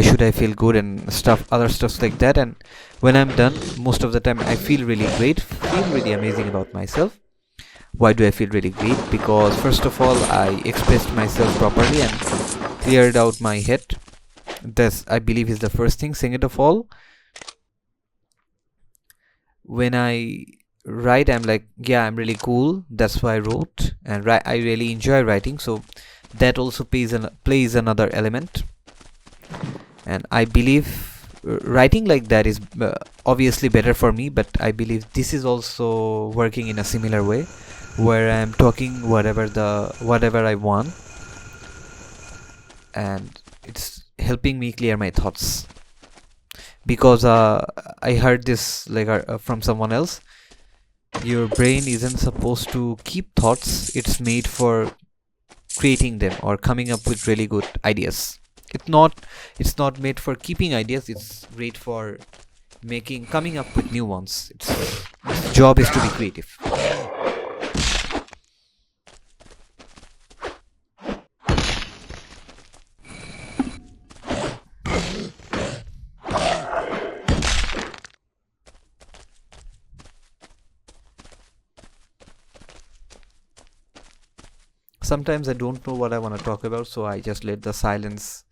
should I feel good, and other stuff like that. And when I'm done, most of the time I feel really great, feel really amazing about myself. Why do I feel really great? Because first of all, I expressed myself properly and cleared out my head. This, I believe, is the first thing. Second of all, when I write, I'm like, yeah, I'm really cool, that's why I wrote. And I really enjoy writing, so that also plays another element. And I believe writing like that is obviously better for me, but I believe this is also working in a similar way, where I'm talking whatever I want, and it's helping me clear my thoughts. Because I heard this like from someone else, your brain isn't supposed to keep thoughts, it's made for creating them or coming up with really good ideas. It's not made for keeping ideas, it's great for coming up with new ones. Its job is to be creative. Sometimes I don't know what I want to talk about, so I just let the silence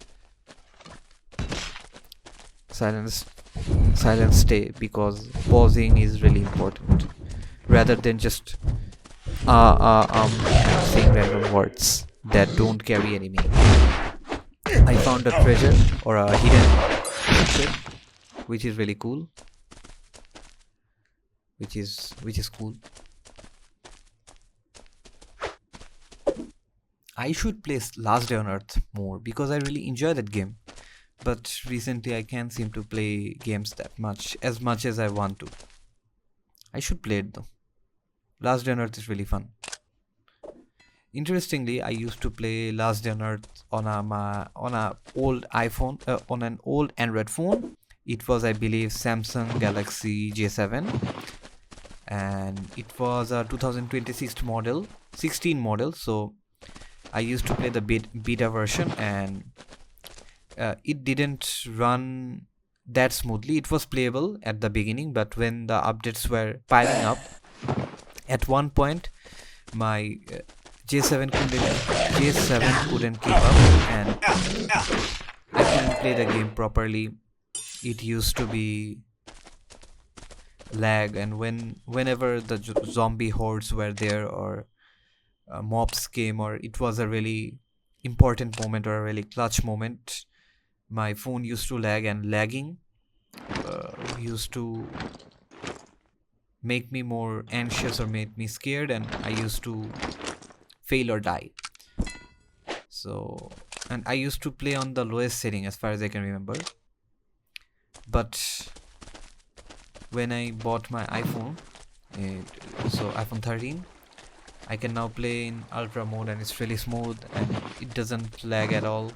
stay, because pausing is really important, rather than just saying random words that don't carry any meaning. I found a treasure, or a hidden secret, which is really cool, which is cool. I should play Last Day on Earth more, because I really enjoy that game. But recently I can't seem to play games as much as I want to. I should play it though. Last Day on Earth is really fun. Interestingly, I used to play Last Day on Earth on a old iPhone, on an old Android phone. It was, I believe, Samsung Galaxy J7, and it was a 2026 model, 16 model. So I used to play the beta version, and it didn't run that smoothly. It was playable at the beginning, but when the updates were piling up, at one point my J7 couldn't keep up, and I couldn't play the game properly. It used to be lag, and whenever the zombie hordes were there, or mobs came, or it was a really important moment or a really clutch moment, my phone used to lag, and lagging used to make me more anxious or make me scared, and I used to fail or die. So, and I used to play on the lowest setting as far as I can remember. But when I bought my iPhone, so iPhone 13, I can now play in ultra mode, and it's really smooth and it doesn't lag at all.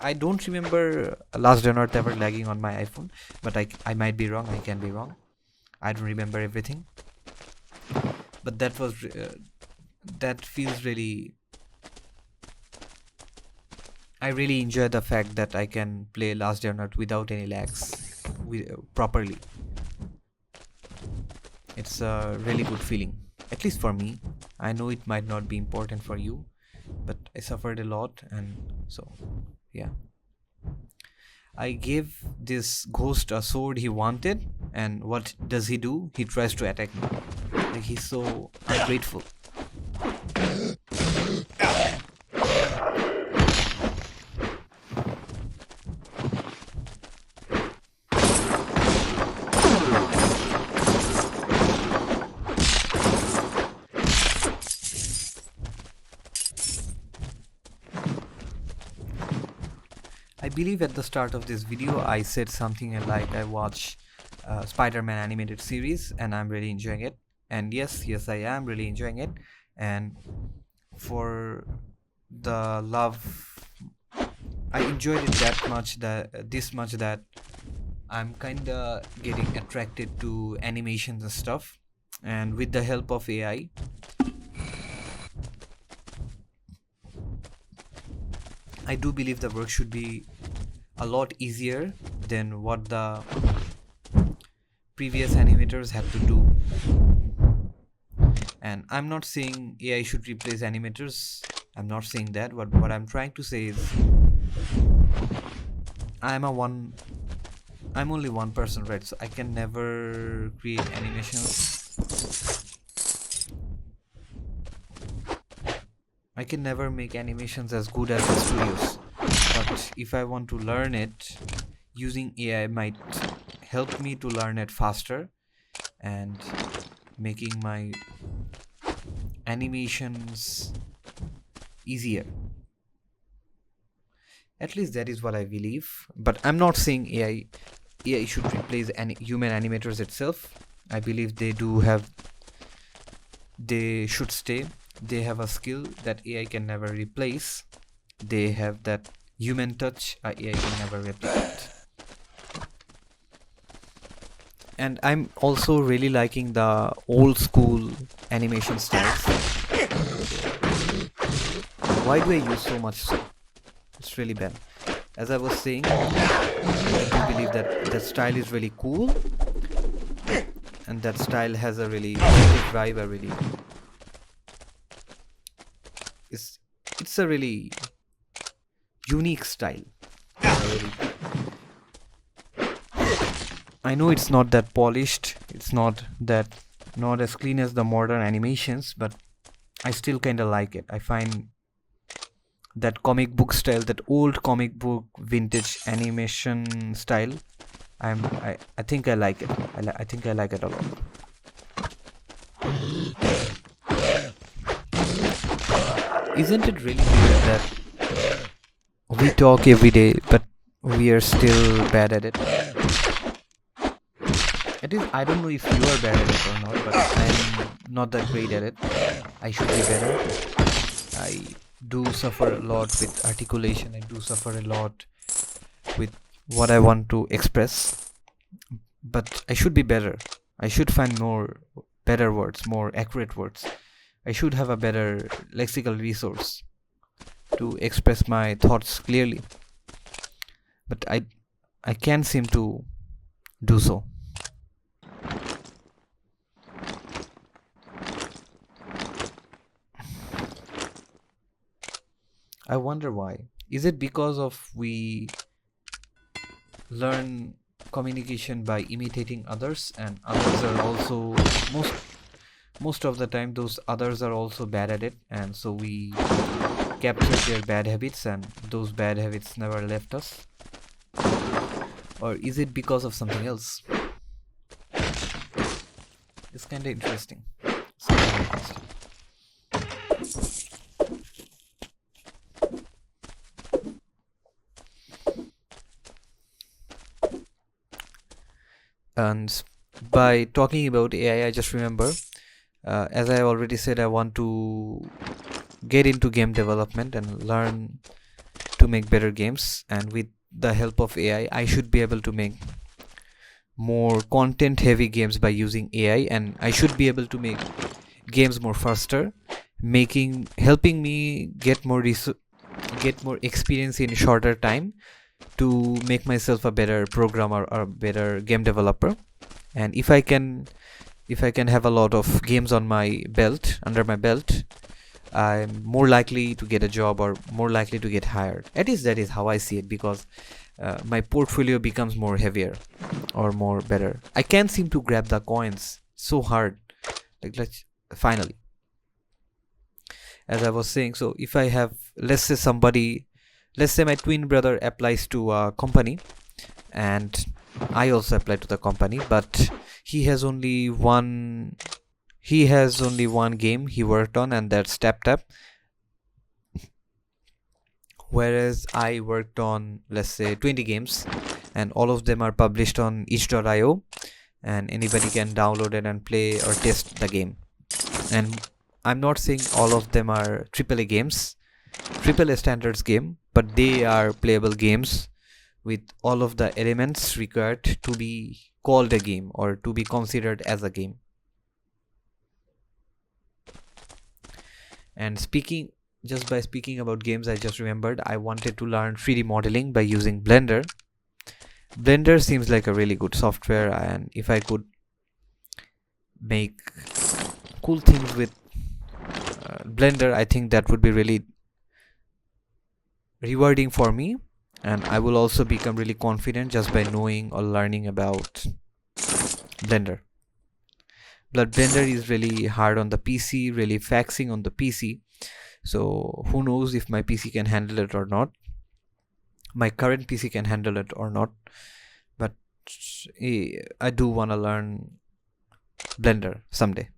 I don't remember Last Day on Earth ever lagging on my iPhone, but I might be wrong. I can be wrong. I don't remember everything. But that feels really. I really enjoy the fact that I can play Last Day on Earth without any lags, properly. It's a really good feeling, at least for me. I know it might not be important for you, but I suffered a lot, and so yeah. I gave this ghost a sword he wanted, and what does he do? He tries to attack me. Like, he's so ungrateful. I believe at the start of this video I said something like I watch Spider-Man animated series and I'm really enjoying it. And yes, I am really enjoying it. And for the love, I enjoyed it that much, that this much, that I'm kinda getting attracted to animations and stuff. And with the help of AI, I do believe the work should be a lot easier than what the previous animators had to do. And I'm not saying AI should replace animators. I'm not saying that. What I'm trying to say is I'm only one person, right? So I can never create animations. I can never make animations as good as the studios. But if I want to learn it, using AI might help me to learn it faster and making my animations easier. At least that is what I believe. But I'm not saying AI should replace any human animators itself. I believe they should stay. They have a skill that AI can never replace. They have that human touch AI can never replicate. And I'm also really liking the old school animation styles. Why do I use so much so? It's really bad. As I was saying, I do believe that style is really cool, and that style has a really vibe. It's a really unique style. I know it's not that polished. It's not as clean as the modern animations, but I still kind of like it. I find that comic book style, that old comic book vintage animation style, I think I like it. I think I like it a lot. Isn't it really weird that we talk every day but we are still bad at it? I don't know if you are bad at it or not, but I'm not that great at it. I should be better. I do suffer a lot with articulation. I do suffer a lot with what I want to express, but I should be better. I should find better words, more accurate words. I should have a better lexical resource to express my thoughts clearly, but I can't seem to do so. I wonder why. Is it because of we learn communication by imitating others, and others are also most of the time those others are also bad at it, and so we capture their bad habits and those bad habits never left us? Or is it because of something else? It's kind of interesting. And by talking about AI, I just remember, as I already said, I want to get into game development and learn to make better games, and with the help of AI, I should be able to make more content heavy games by using AI, and I should be able to make games more faster, helping me get more experience in shorter time to make myself a better programmer or better game developer. And if I can if I can have a lot of games on my belt, under my belt, I'm more likely to get a job or more likely to get hired. At least that is how I see it, because my portfolio becomes more heavier or more better. I can't seem to grab the coins, so hard. Like, let's finally, as I was saying, so if I have, let's say my twin brother applies to a company, and I also apply to the company, but he has only one game he worked on, and that's Tap Tap, whereas I worked on, let's say, 20 games, and all of them are published on itch.io, and anybody can download it and play or test the game. And I'm not saying all of them are AAA games, AAA standards game, but they are playable games with all of the elements required to be called a game or to be considered as a game. And just by speaking about games, I just remembered I wanted to learn 3D modeling by using Blender. Blender seems like a really good software, and if I could make cool things with Blender, I think that would be really rewarding for me, and I will also become really confident just by knowing or learning about Blender. But Blender is really hard on the PC, really faxing on the PC, so who knows if my PC can handle it or not. My current PC can handle it or not, but I do want to learn Blender someday.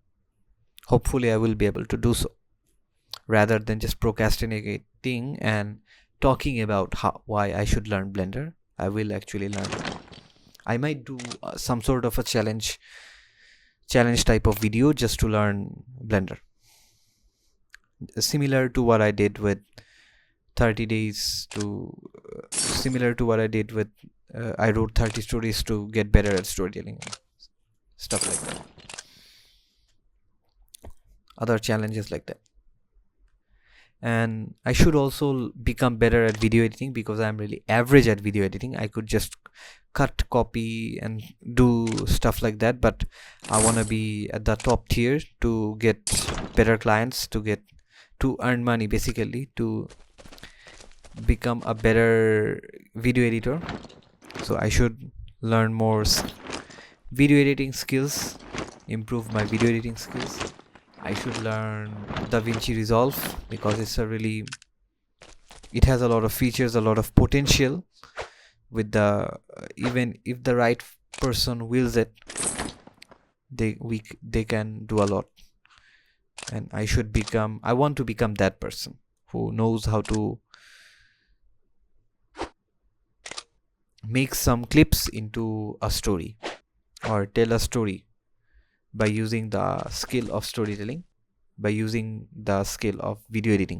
Hopefully I will be able to do so, rather than just procrastinating and talking about why I should learn Blender. I will actually learn it. I might do some sort of a challenge type of video just to learn Blender, similar to what I did with 30 days to similar to what I did with I wrote 30 stories to get better at storytelling, stuff like that, other challenges like that. And I should also become better at video editing, because I'm really average at video editing. I could just cut, copy and do stuff like that, but I want to be at the top tier to get better clients, to earn money, basically to become a better video editor. So I should learn more video editing skills, improve my video editing skills. I should learn DaVinci Resolve, because it has a lot of features, a lot of potential. With even if the right person wills it, they can do a lot. And I want to become that person who knows how to make some clips into a story or tell a story by using the skill of storytelling, by using the skill of video editing.